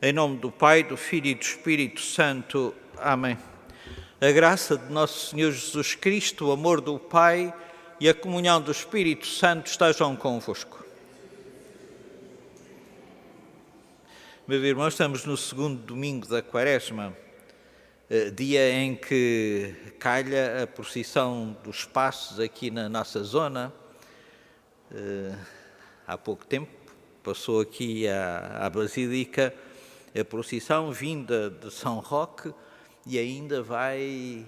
Em nome do Pai, do Filho e do Espírito Santo. Amém. A graça de nosso Senhor Jesus Cristo, o amor do Pai e a comunhão do Espírito Santo estejam convosco. Meus irmãos, estamos no segundo domingo da Quaresma, dia em que calha a procissão dos Passos aqui na nossa zona. Há pouco tempo passou aqui à Basílica a procissão vinda de São Roque e ainda vai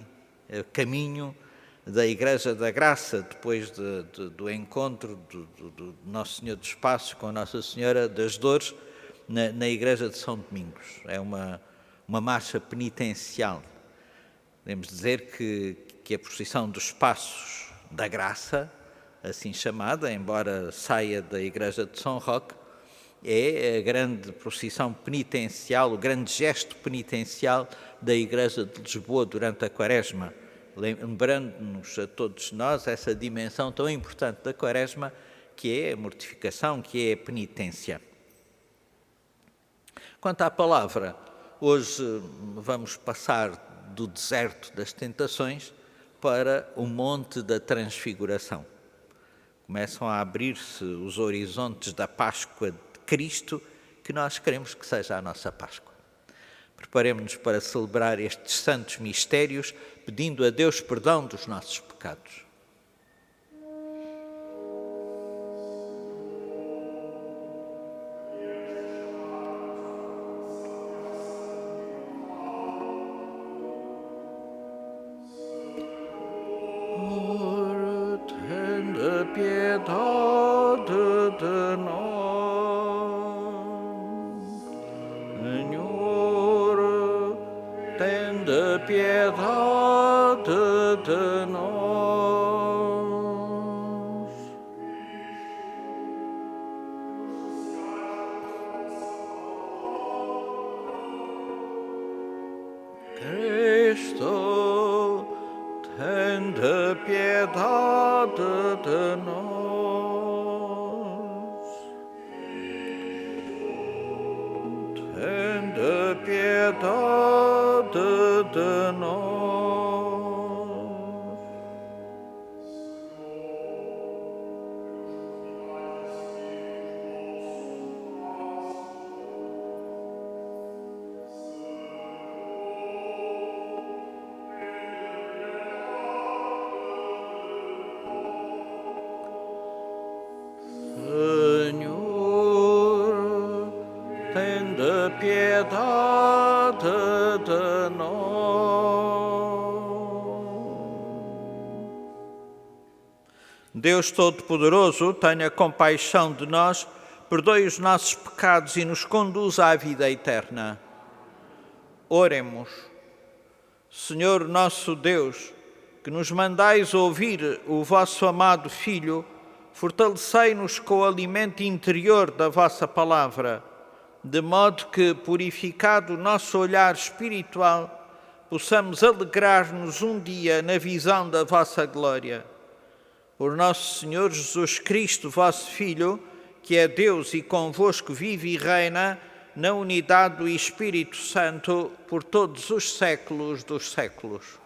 a caminho da Igreja da Graça, depois do encontro do Nosso Senhor dos Passos com a Nossa Senhora das Dores na Igreja de São Domingos. É uma marcha penitencial. Podemos dizer que a procissão dos Passos da Graça, assim chamada, embora saia da Igreja de São Roque, é a grande procissão penitencial, o grande gesto penitencial da Igreja de Lisboa durante a Quaresma, lembrando-nos a todos nós essa dimensão tão importante da Quaresma, que é a mortificação, que é a penitência. Quanto à palavra, hoje vamos passar do deserto das tentações para o Monte da Transfiguração. Começam a abrir-se os horizontes da Páscoa de Cristo, que nós queremos que seja a nossa Páscoa. Preparemos-nos para celebrar estes santos mistérios, pedindo a Deus perdão dos nossos pecados. Tende piedade de nós. Senhor, tende piedade de nós. Cristo, tende piedade de nós. Tende piedade de nós. Senhor, tende piedade de nós. Deus Todo-Poderoso, tenha compaixão de nós, perdoe os nossos pecados e nos conduza à vida eterna. Oremos. Senhor nosso Deus, que nos mandais ouvir o vosso amado Filho, fortalecei-nos com o alimento interior da vossa palavra, de modo que, purificado o nosso olhar espiritual, possamos alegrar-nos um dia na visão da vossa glória. Por nosso Senhor Jesus Cristo, vosso Filho, que é Deus e convosco vive e reina na unidade do Espírito Santo por todos os séculos dos séculos.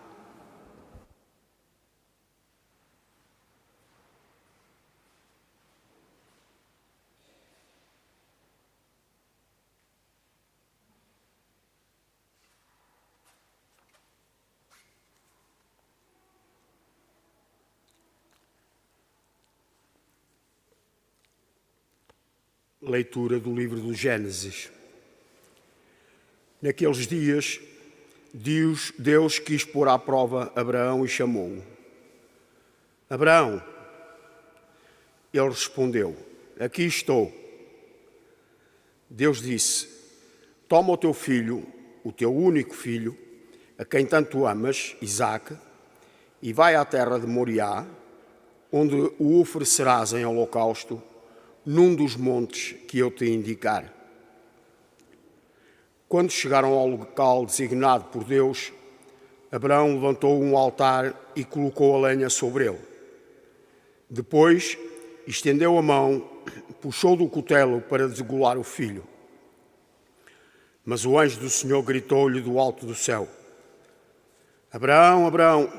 Leitura do livro do Gênesis. Naqueles dias, Deus quis pôr à prova Abraão e chamou-o. Abraão. Ele respondeu: aqui estou. Deus disse: toma o teu filho, o teu único filho, a quem tanto amas, Isaque, e vai à terra de Moriá, onde o oferecerás em holocausto, num dos montes que eu te indicar. Quando chegaram ao local designado por Deus, Abraão levantou um altar e colocou a lenha sobre ele. Depois, estendeu a mão, puxou do cutelo para degolar o filho. Mas o anjo do Senhor gritou-lhe do alto do céu: Abraão, Abraão.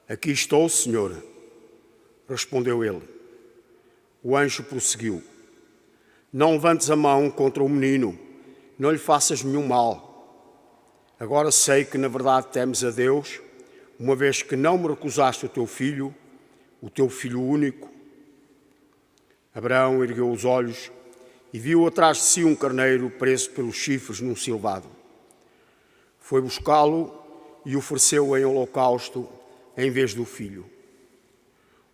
Aqui estou, Senhor, respondeu ele. O anjo prosseguiu: Não levantes a mão contra o menino, não lhe faças nenhum mal. Agora sei que na verdade temes a Deus, uma vez que não me recusaste o teu filho único. Abraão ergueu os olhos e viu atrás de si um carneiro preso pelos chifres num silvado. Foi buscá-lo e ofereceu-o em holocausto em vez do filho.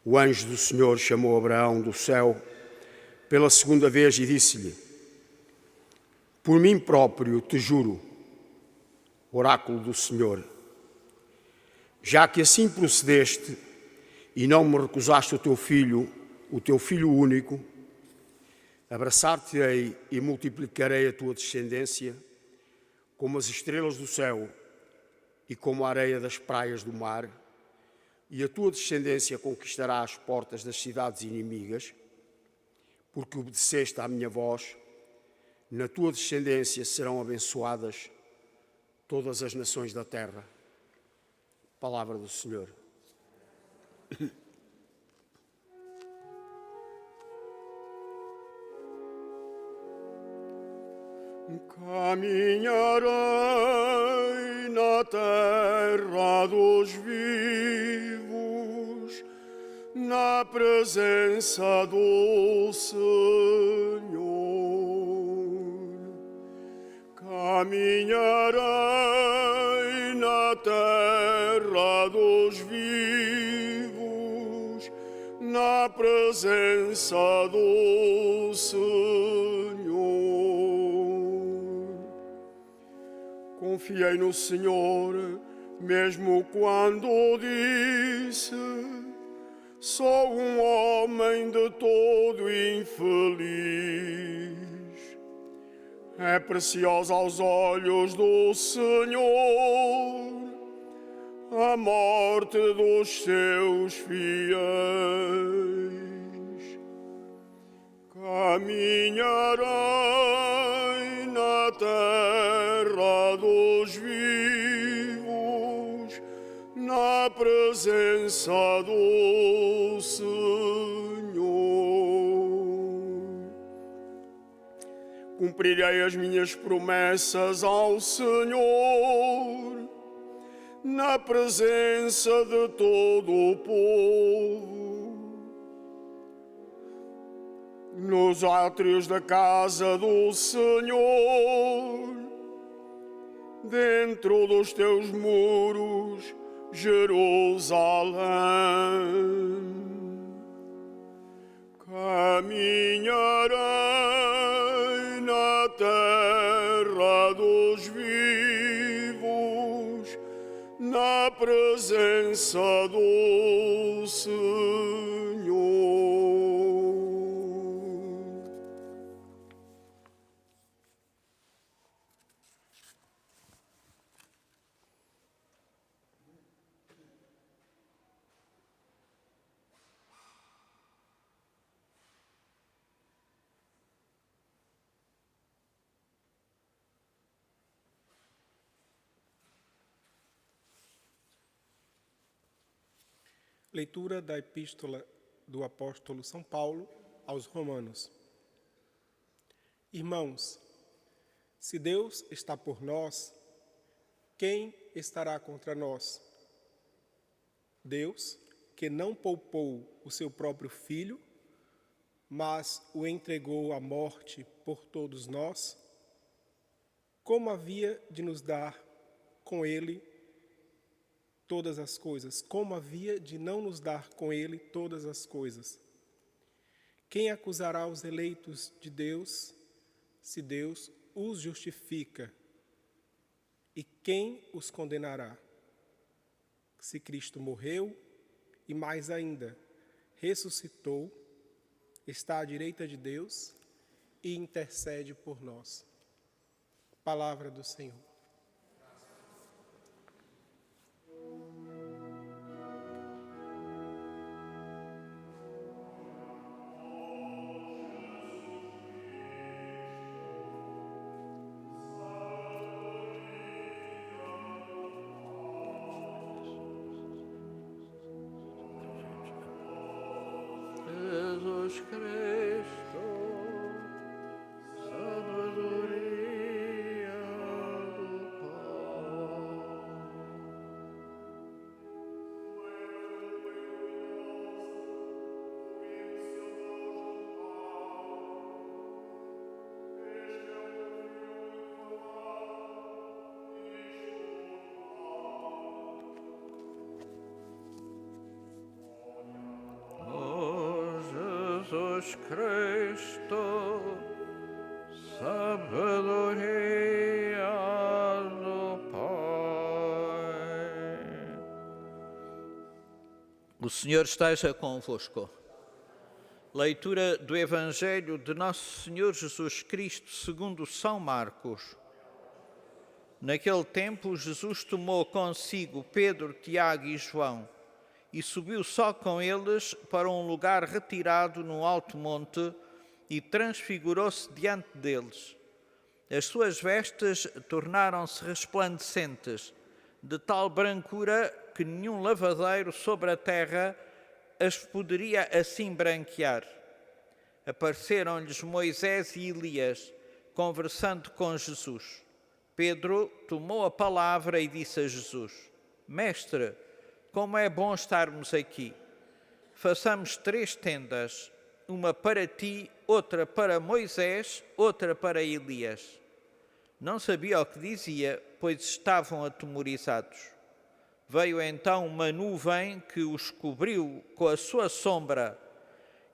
O anjo do Senhor chamou Abraão do céu pela segunda vez e disse-lhe: Por mim próprio te juro, oráculo do Senhor, já que assim procedeste e não me recusaste o teu filho único, abraçar-te-ei e multiplicarei a tua descendência como as estrelas do céu e como a areia das praias do mar, e a tua descendência conquistará as portas das cidades inimigas, porque obedeceste à minha voz. Na tua descendência serão abençoadas todas as nações da terra. Palavra do Senhor. Caminharei na terra dos vivos, na presença do Senhor. Caminharei na terra dos vivos, na presença do Senhor. Confiei no Senhor, mesmo quando disse: sou um homem de todo infeliz. É preciosa aos olhos do Senhor a morte dos seus fiéis. Caminharei na terra dos vivos, na presença do Senhor. Cumprirei as minhas promessas ao Senhor, na presença de todo o povo. Nos átrios da casa do Senhor, dentro dos teus muros, Jerusalém. Caminharei na terra dos vivos, na presença do Senhor. Leitura da Epístola do Apóstolo São Paulo aos Romanos. Irmãos, se Deus está por nós, quem estará contra nós? Deus, que não poupou o seu próprio Filho, mas o entregou à morte por todos nós, como havia de nos dar com ele todas as coisas? Como havia de não nos dar com ele todas as coisas? Quem acusará os eleitos de Deus, se Deus os justifica? E quem os condenará? Se Cristo morreu e mais ainda ressuscitou, está à direita de Deus e intercede por nós. Palavra do Senhor. Jesus Cristo, sabedoria do Pai. O Senhor esteja convosco. Leitura do Evangelho de Nosso Senhor Jesus Cristo segundo São Marcos. Naquele tempo, Jesus tomou consigo Pedro, Tiago e João e subiu só com eles para um lugar retirado num alto monte e transfigurou-se diante deles. As suas vestes tornaram-se resplandecentes, de tal brancura que nenhum lavadeiro sobre a terra as poderia assim branquear. Apareceram-lhes Moisés e Elias, conversando com Jesus. Pedro tomou a palavra e disse a Jesus: Mestre, como é bom estarmos aqui. Façamos 3 tendas, uma para ti, outra para Moisés, outra para Elias. Não sabia o que dizia, pois estavam atemorizados. Veio então uma nuvem que os cobriu com a sua sombra,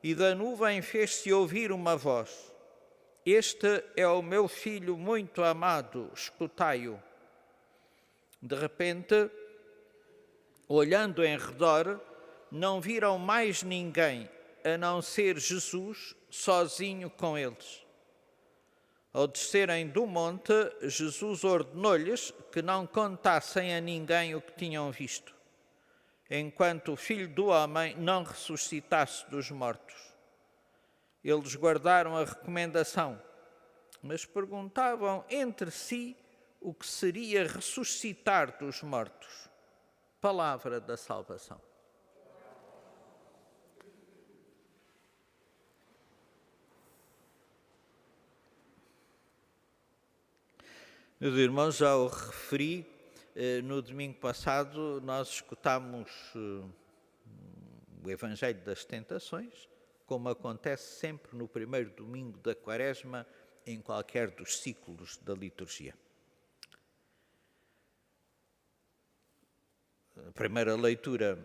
e da nuvem fez-se ouvir uma voz: Este é o meu filho muito amado, escutai-o. De repente, olhando em redor, não viram mais ninguém, a não ser Jesus, sozinho com eles. Ao descerem do monte, Jesus ordenou-lhes que não contassem a ninguém o que tinham visto, enquanto o Filho do Homem não ressuscitasse dos mortos. Eles guardaram a recomendação, mas perguntavam entre si o que seria ressuscitar dos mortos. Palavra da salvação. Meus irmãos, já o referi, no domingo passado nós escutámos o Evangelho das Tentações, como acontece sempre no primeiro domingo da Quaresma, em qualquer dos ciclos da liturgia. A primeira leitura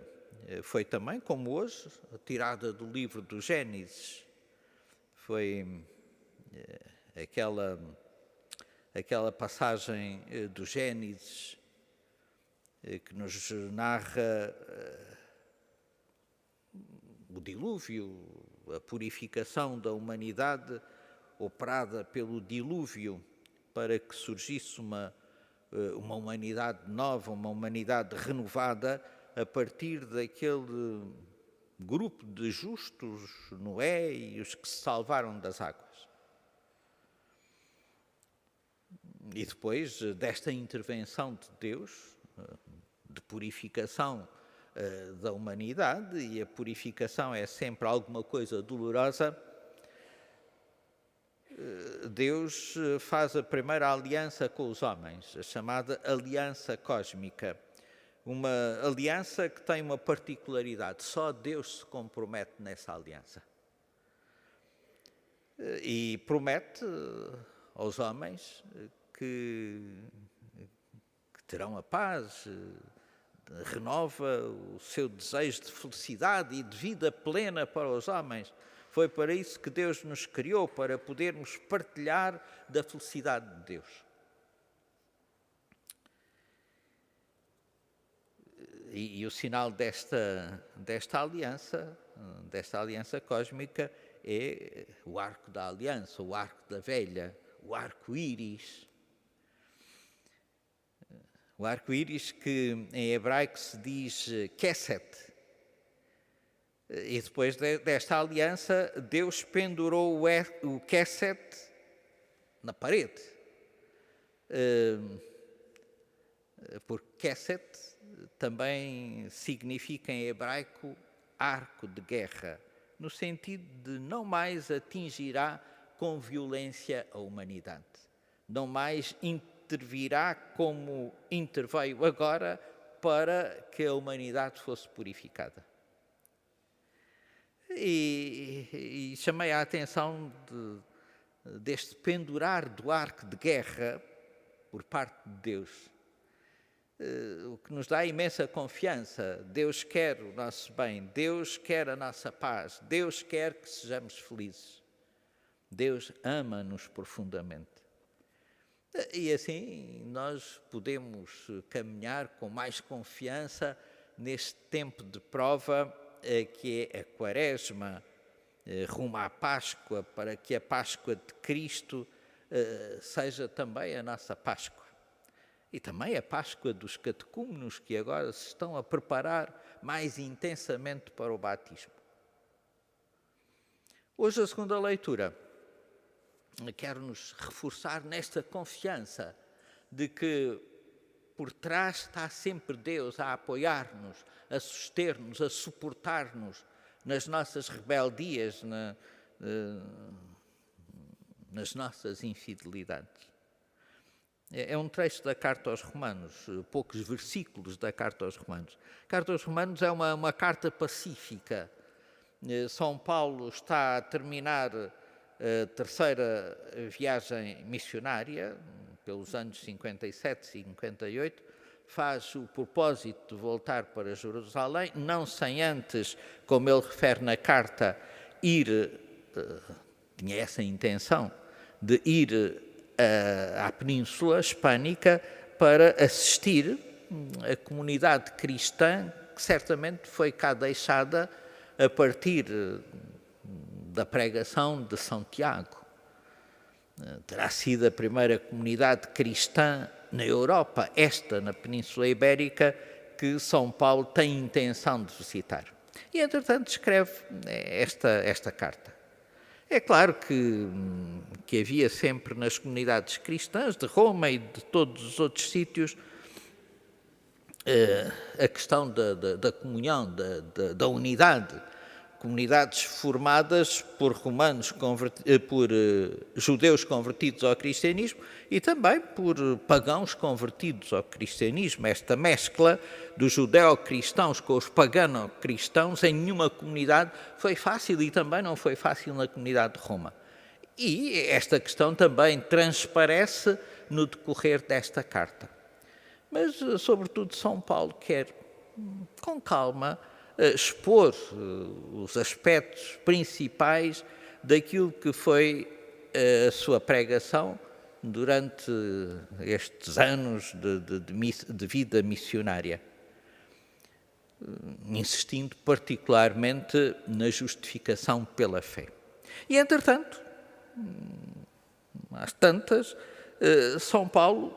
foi também, como hoje, tirada do livro do Gênesis. Foi aquela passagem do Gênesis que nos narra o dilúvio, a purificação da humanidade operada pelo dilúvio para que surgisse uma humanidade nova, uma humanidade renovada a partir daquele grupo de justos, Noé e os que se salvaram das águas. E depois desta intervenção de Deus, de purificação da humanidade, e a purificação é sempre alguma coisa dolorosa, Deus faz a primeira aliança com os homens, a chamada aliança cósmica. Uma aliança que tem uma particularidade: só Deus se compromete nessa aliança. E promete aos homens que terão a paz, renova o seu desejo de felicidade e de vida plena para os homens. Foi para isso que Deus nos criou, para podermos partilhar da felicidade de Deus. E o sinal desta aliança cósmica é o arco da aliança, o arco da velha, o arco-íris. O arco-íris que em hebraico se diz Kesset. E depois desta aliança, Deus pendurou o Kesset na parede. Porque Kesset também significa em hebraico arco de guerra, no sentido de não mais atingirá com violência a humanidade, não mais intervirá como interveio agora para que a humanidade fosse purificada. E chamei a atenção deste pendurar do arco de guerra por parte de Deus. o que nos dá imensa confiança. Deus quer o nosso bem, Deus quer a nossa paz, Deus quer que sejamos felizes. Deus ama-nos profundamente. E assim nós podemos caminhar com mais confiança neste tempo de prova que é a Quaresma, rumo à Páscoa, para que a Páscoa de Cristo seja também a nossa Páscoa. E também a Páscoa dos catecúmenos, que agora se estão a preparar mais intensamente para o batismo. Hoje a segunda leitura quer-nos reforçar nesta confiança de que por trás está sempre Deus a apoiar-nos, a suster-nos, a suportar-nos nas nossas rebeldias, nas nossas infidelidades. É um trecho da Carta aos Romanos, poucos versículos da Carta aos Romanos. A Carta aos Romanos é uma carta pacífica. São Paulo está a terminar a terceira viagem missionária, pelos anos 57 e 58, faz o propósito de voltar para Jerusalém, não sem antes, como ele refere na carta, tinha essa intenção, de ir à Península Hispânica para assistir a comunidade cristã que certamente foi cá deixada a partir da pregação de São Tiago. Terá sido a primeira comunidade cristã na Europa, esta na Península Ibérica, que São Paulo tem intenção de visitar. E, entretanto, escreve esta carta. É claro que havia sempre nas comunidades cristãs de Roma e de todos os outros sítios a questão da comunhão, da unidade. Comunidades formadas por judeus convertidos ao cristianismo e também por pagãos convertidos ao cristianismo. Esta mescla dos judeu-cristãos com os pagano-cristãos em nenhuma comunidade foi fácil e também não foi fácil na comunidade de Roma. E esta questão também transparece no decorrer desta carta. Mas, sobretudo, São Paulo quer, com calma, expor os aspectos principais daquilo que foi a sua pregação durante estes anos de vida missionária, insistindo particularmente na justificação pela fé. E, entretanto, às tantas, São Paulo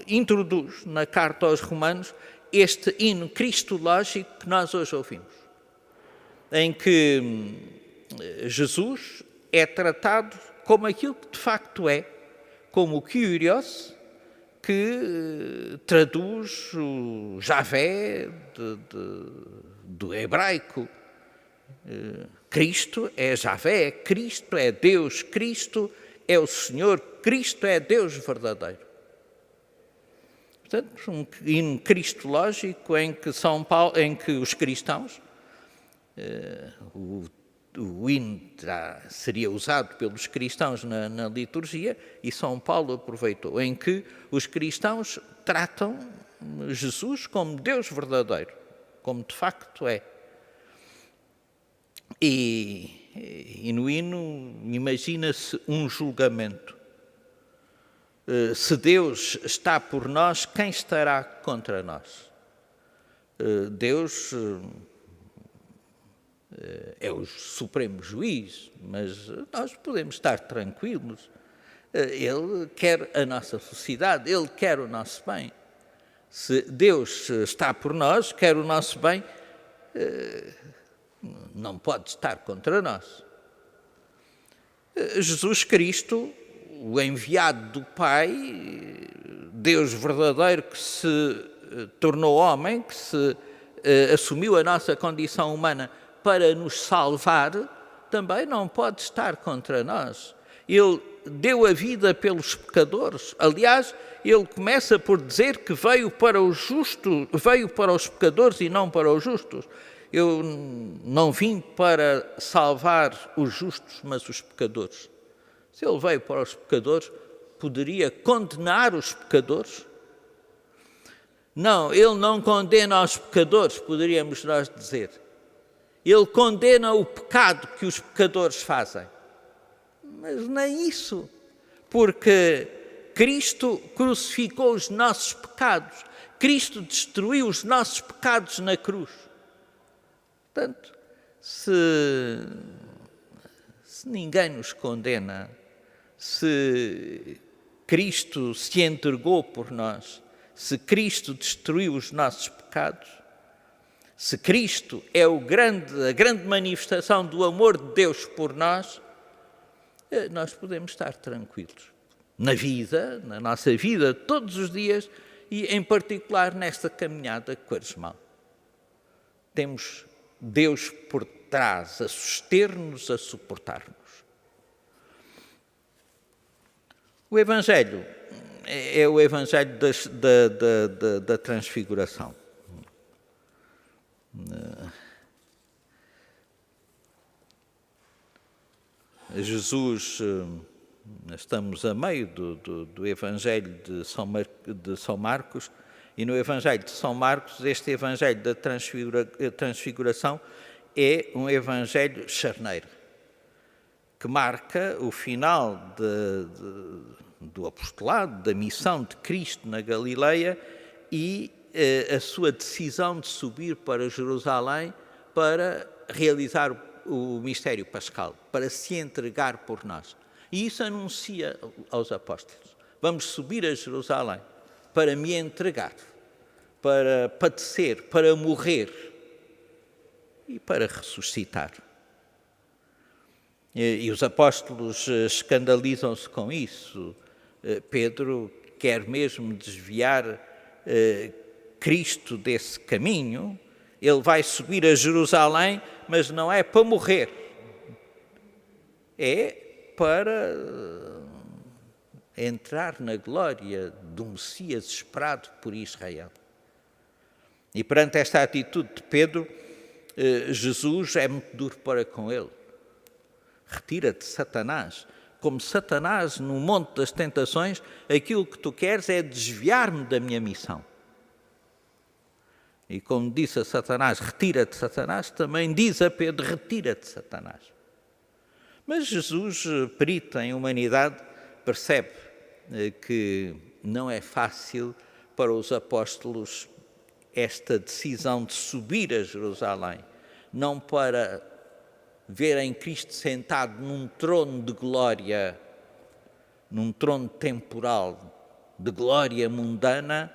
introduz na carta aos Romanos este hino cristológico que nós hoje ouvimos, em que Jesus é tratado como aquilo que de facto é, como o Kyrios, que traduz o Javé do hebraico. Cristo é Javé, Cristo é Deus, Cristo é o Senhor, Cristo é Deus verdadeiro. Portanto, um hino cristológico em que os cristãos, o hino seria usado pelos cristãos na liturgia, e São Paulo aproveitou, em que os cristãos tratam Jesus como Deus verdadeiro, como de facto é. E no hino imagina-se um julgamento. Se Deus está por nós, quem estará contra nós? Deus é o supremo juiz, mas nós podemos estar tranquilos. Ele quer a nossa felicidade, Ele quer o nosso bem. Se Deus está por nós, quer o nosso bem, não pode estar contra nós. Jesus Cristo, o enviado do Pai, Deus verdadeiro que se tornou homem, que se assumiu a nossa condição humana para nos salvar, também não pode estar contra nós. Ele deu a vida pelos pecadores. Aliás, ele começa por dizer que veio para os pecadores e não para os justos. Eu não vim para salvar os justos, mas os pecadores. Se ele veio para os pecadores, poderia condenar os pecadores? Não, ele não condena os pecadores, poderíamos nós dizer. Ele condena o pecado que os pecadores fazem. Mas nem isso, porque Cristo crucificou os nossos pecados. Cristo destruiu os nossos pecados na cruz. Portanto, se ninguém nos condena, se Cristo se entregou por nós, se Cristo destruiu os nossos pecados, se Cristo é a grande manifestação do amor de Deus por nós, nós podemos estar tranquilos. Na vida, na nossa vida, todos os dias, e em particular nesta caminhada quaresmal. Temos Deus por trás, a suster-nos, a suportar-nos. O Evangelho é o Evangelho da Transfiguração. Jesus, estamos a meio do Evangelho de São Marcos, e no Evangelho de São Marcos, este Evangelho da Transfiguração é um Evangelho charneiro, que marca o final do apostolado, da missão de Cristo na Galileia e a sua decisão de subir para Jerusalém para realizar o mistério pascal, para se entregar por nós. E isso anuncia aos apóstolos: vamos subir a Jerusalém para me entregar, para padecer, para morrer e para ressuscitar. E os apóstolos escandalizam-se com isso. Pedro quer mesmo desviar Cristo desse caminho. Ele vai subir a Jerusalém, mas não é para morrer, é para entrar na glória do Messias esperado por Israel. E perante esta atitude de Pedro, Jesus é muito duro para com ele. Retira-te, Satanás. Como Satanás, no monte das tentações, aquilo que tu queres é desviar-me da minha missão. E como disse a Satanás, retira-te, Satanás, também diz a Pedro, retira-te, Satanás. Mas Jesus, perito em humanidade, percebe que não é fácil para os apóstolos esta decisão de subir a Jerusalém, não para verem Cristo sentado num trono de glória, num trono temporal, de glória mundana,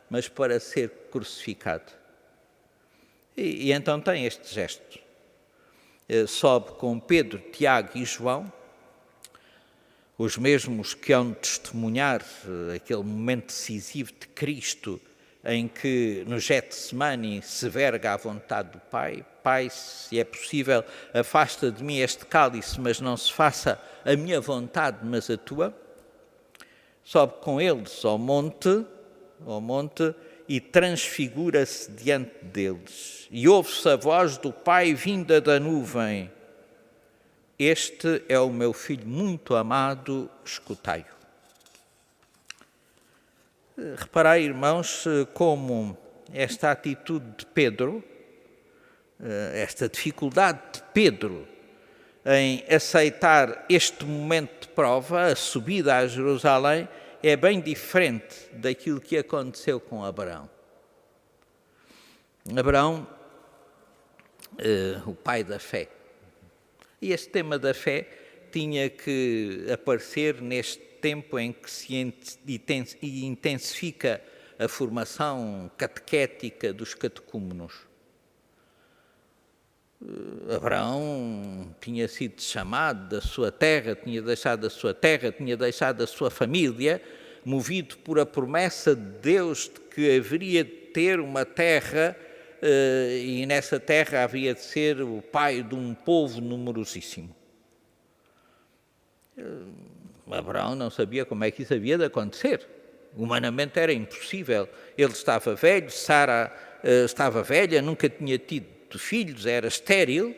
mas para ser crucificado. E então tem este gesto. Sobe com Pedro, Tiago e João, os mesmos que hão de testemunhar aquele momento decisivo de Cristo em que no Getsemane se verga à vontade do Pai. Pai, se é possível, afasta de mim este cálice, mas não se faça a minha vontade, mas a tua. Sobe com eles ao monte e transfigura-se diante deles. E ouve-se a voz do Pai vinda da nuvem: este é o meu Filho muito amado, escutai-o. Reparai, irmãos, como esta atitude de Pedro, esta dificuldade de Pedro em aceitar este momento de prova, a subida a Jerusalém, é bem diferente daquilo que aconteceu com Abraão. Abraão, o pai da fé. E este tema da fé tinha que aparecer neste tempo em que se intensifica a formação catequética dos catecúmenos. Abraão tinha sido chamado da sua terra, tinha deixado a sua terra, tinha deixado a sua família, movido por a promessa de Deus de que haveria de ter uma terra e nessa terra havia de ser o pai de um povo numerosíssimo. Abraão não sabia como é que isso havia de acontecer. Humanamente era impossível. Ele estava velho, Sara estava velha, nunca tinha tido filhos, era estéril,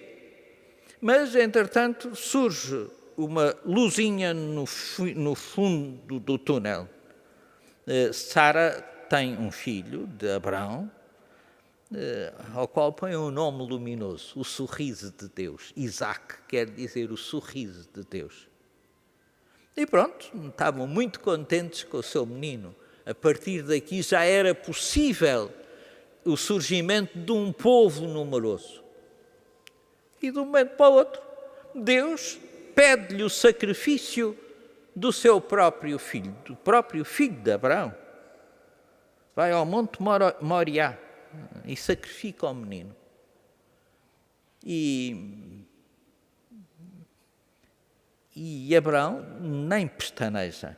mas, entretanto, surge uma luzinha no fundo do túnel. Sara tem um filho, de Abraão, ao qual põe um nome luminoso, o sorriso de Deus. Isaac quer dizer o sorriso de Deus. E pronto, estavam muito contentes com o seu menino. A partir daqui já era possível o surgimento de um povo numeroso. E de um momento para o outro, Deus pede-lhe o sacrifício do seu próprio filho, do próprio filho de Abraão. Vai ao Monte Moriá e sacrifica o menino. E Abraão nem pestaneja.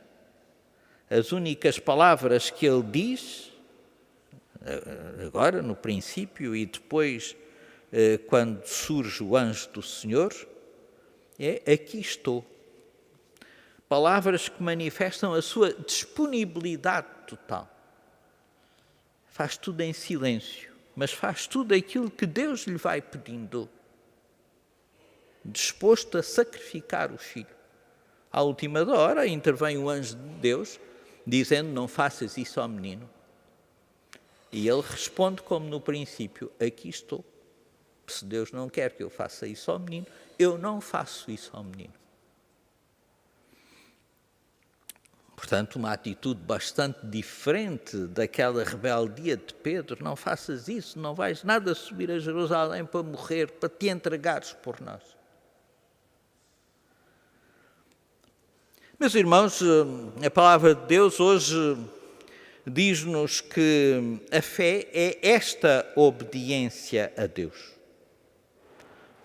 As únicas palavras que ele diz, agora no princípio e depois quando surge o anjo do Senhor, é: aqui estou. Palavras que manifestam a sua disponibilidade total. Faz tudo em silêncio, mas faz tudo aquilo que Deus lhe vai pedindo, disposto a sacrificar o filho. À última hora intervém o anjo de Deus, dizendo: não faças isso ao menino. E ele responde como no princípio: aqui estou. Se Deus não quer que eu faça isso ao menino, eu não faço isso ao menino. Portanto, uma atitude bastante diferente daquela rebeldia de Pedro: não faças isso, não vais nada subir a Jerusalém para morrer, para te entregares por nós. Meus irmãos, a palavra de Deus hoje diz-nos que a fé é esta obediência a Deus.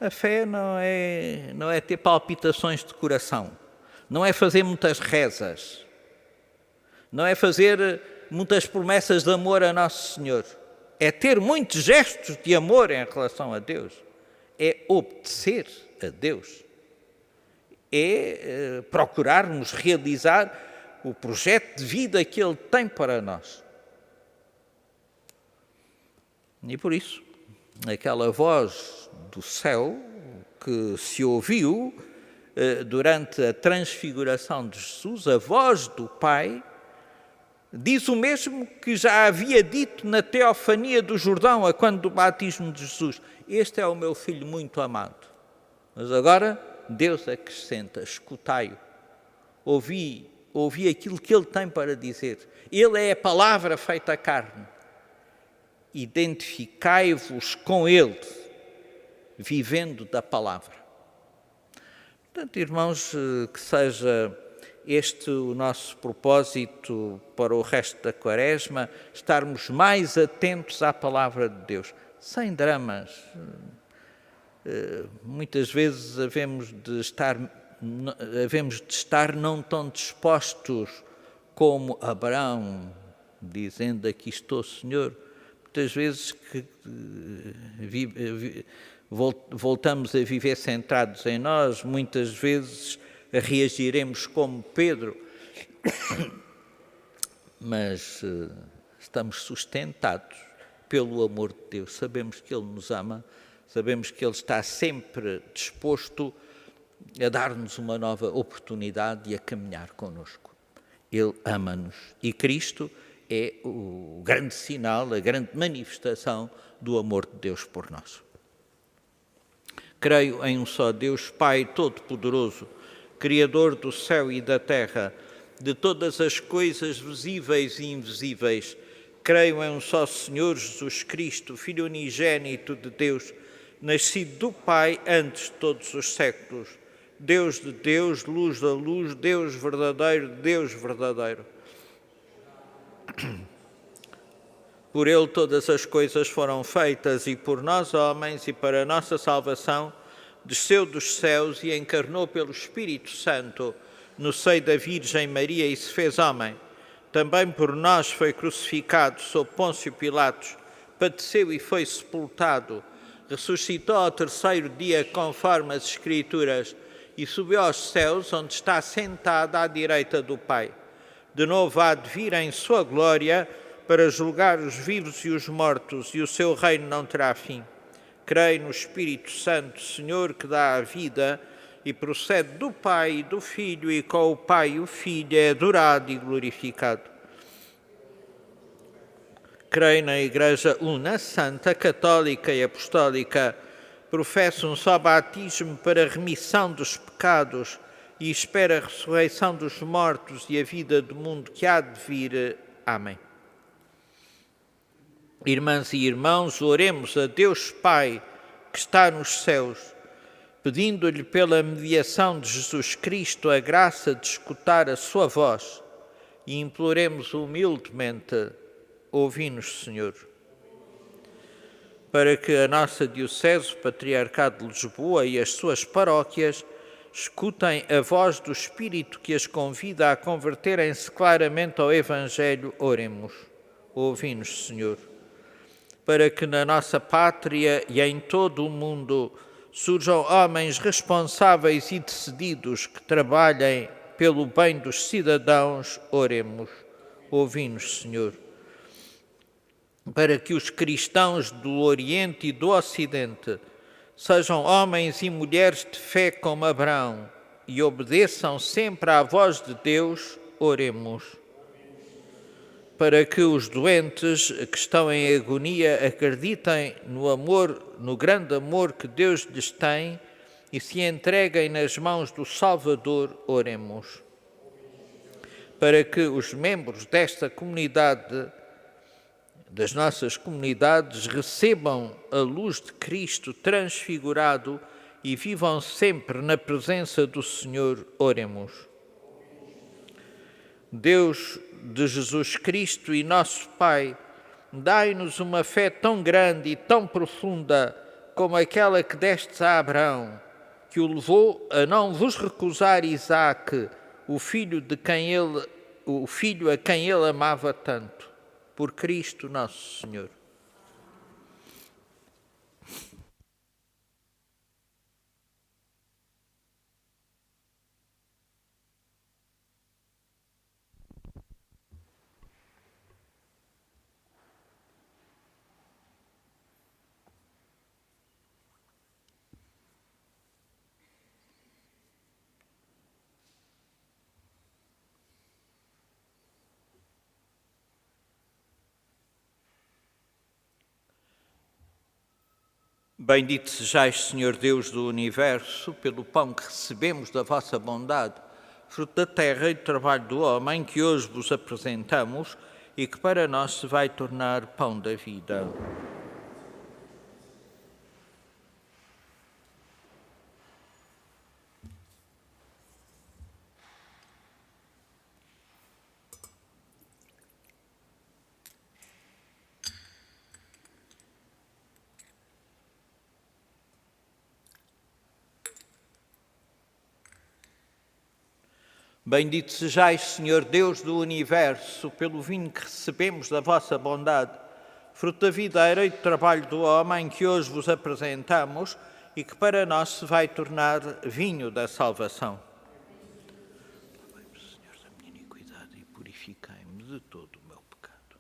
A fé não é ter palpitações de coração, não é fazer muitas rezas, não é fazer muitas promessas de amor a Nosso Senhor, é ter muitos gestos de amor em relação a Deus, é obedecer a Deus, é procurarmos realizar o projeto de vida que Ele tem para nós. E por isso, aquela voz do céu que se ouviu durante a transfiguração de Jesus, a voz do Pai, diz o mesmo que já havia dito na teofania do Jordão, a quando do batismo de Jesus: este é o meu filho muito amado. Mas agora Deus acrescenta: escutai-o, ouvi aquilo que Ele tem para dizer. Ele é a palavra feita carne. Identificai-vos com Ele, vivendo da palavra. Portanto, irmãos, que seja este o nosso propósito para o resto da Quaresma, estarmos mais atentos à palavra de Deus, sem dramas. Muitas vezes havemos de estar não tão dispostos como Abraão, dizendo: aqui estou, Senhor. Muitas vezes que voltamos a viver centrados em nós, muitas vezes reagiremos como Pedro, mas estamos sustentados pelo amor de Deus. Sabemos que Ele nos ama, sabemos que Ele está sempre disposto a dar-nos uma nova oportunidade e a caminhar connosco. Ele ama-nos e Cristo é o grande sinal, a grande manifestação do amor de Deus por nós. Creio em um só Deus, Pai Todo-Poderoso, Criador do céu e da terra, de todas as coisas visíveis e invisíveis. Creio em um só Senhor Jesus Cristo, Filho unigênito de Deus, nascido do Pai antes de todos os séculos. Deus de Deus, luz da luz, Deus verdadeiro, Deus verdadeiro. Por Ele todas as coisas foram feitas e por nós homens e para a nossa salvação desceu dos céus e encarnou pelo Espírito Santo no seio da Virgem Maria e se fez homem. Também por nós foi crucificado sob Pôncio Pilatos, padeceu e foi sepultado, ressuscitou ao terceiro dia conforme as Escrituras e subiu aos céus, onde está sentado à direita do Pai. De novo há de vir em sua glória para julgar os vivos e os mortos, e o seu reino não terá fim. Creio no Espírito Santo, Senhor, que dá a vida e procede do Pai e do Filho, e com o Pai e o Filho é adorado e glorificado. Creio na Igreja Una, Santa, Católica e Apostólica. Professo um só batismo para a remissão dos pecados e espero a ressurreição dos mortos e a vida do mundo que há de vir. Amém. Irmãs e irmãos, oremos a Deus Pai, que está nos céus, pedindo-lhe pela mediação de Jesus Cristo a graça de escutar a sua voz, e imploremos humildemente: ouvi-nos, Senhor. Para que a nossa Diocese, o Patriarcado de Lisboa e as suas paróquias escutem a voz do Espírito que as convida a converterem-se claramente ao Evangelho, oremos. Ouvi-nos, Senhor. Para que na nossa pátria e em todo o mundo surjam homens responsáveis e decididos que trabalhem pelo bem dos cidadãos, oremos. Ouvi-nos, Senhor. Para que os cristãos do Oriente e do Ocidente sejam homens e mulheres de fé como Abraão e obedeçam sempre à voz de Deus, oremos. Para que os doentes que estão em agonia acreditem no amor, no grande amor que Deus lhes tem e se entreguem nas mãos do Salvador, oremos. Para que os membros desta comunidade, das nossas comunidades, recebam a luz de Cristo transfigurado e vivam sempre na presença do Senhor, oremos. Deus de Jesus Cristo e nosso Pai, dai-nos uma fé tão grande e tão profunda como aquela que destes a Abraão, que o levou a não vos recusar Isaque, o filho a quem ele amava tanto. Por Cristo nosso Senhor. Bendito sejais, Senhor Deus do Universo, pelo pão que recebemos da vossa bondade, fruto da terra e do trabalho do homem, que hoje vos apresentamos e que para nós se vai tornar pão da vida. Bendito sejais, Senhor Deus do Universo, pelo vinho que recebemos da vossa bondade, fruto da videira e do trabalho do homem, que hoje vos apresentamos e que para nós se vai tornar vinho da salvação. Lavai-me, Senhor, da minha iniquidade e purificai-me de todo o meu pecado.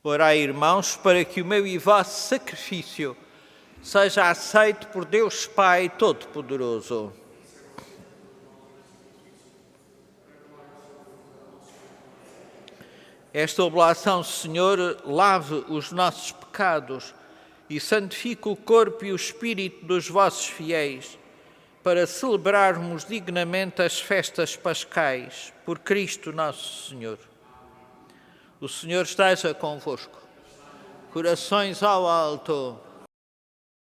Orai, irmãos, para que o meu e vosso sacrifício seja aceito por Deus Pai Todo-Poderoso. Esta oblação, Senhor, lave os nossos pecados e santifique o corpo e o espírito dos vossos fiéis, para celebrarmos dignamente as festas pascais, por Cristo nosso Senhor. O Senhor esteja convosco. Corações ao alto.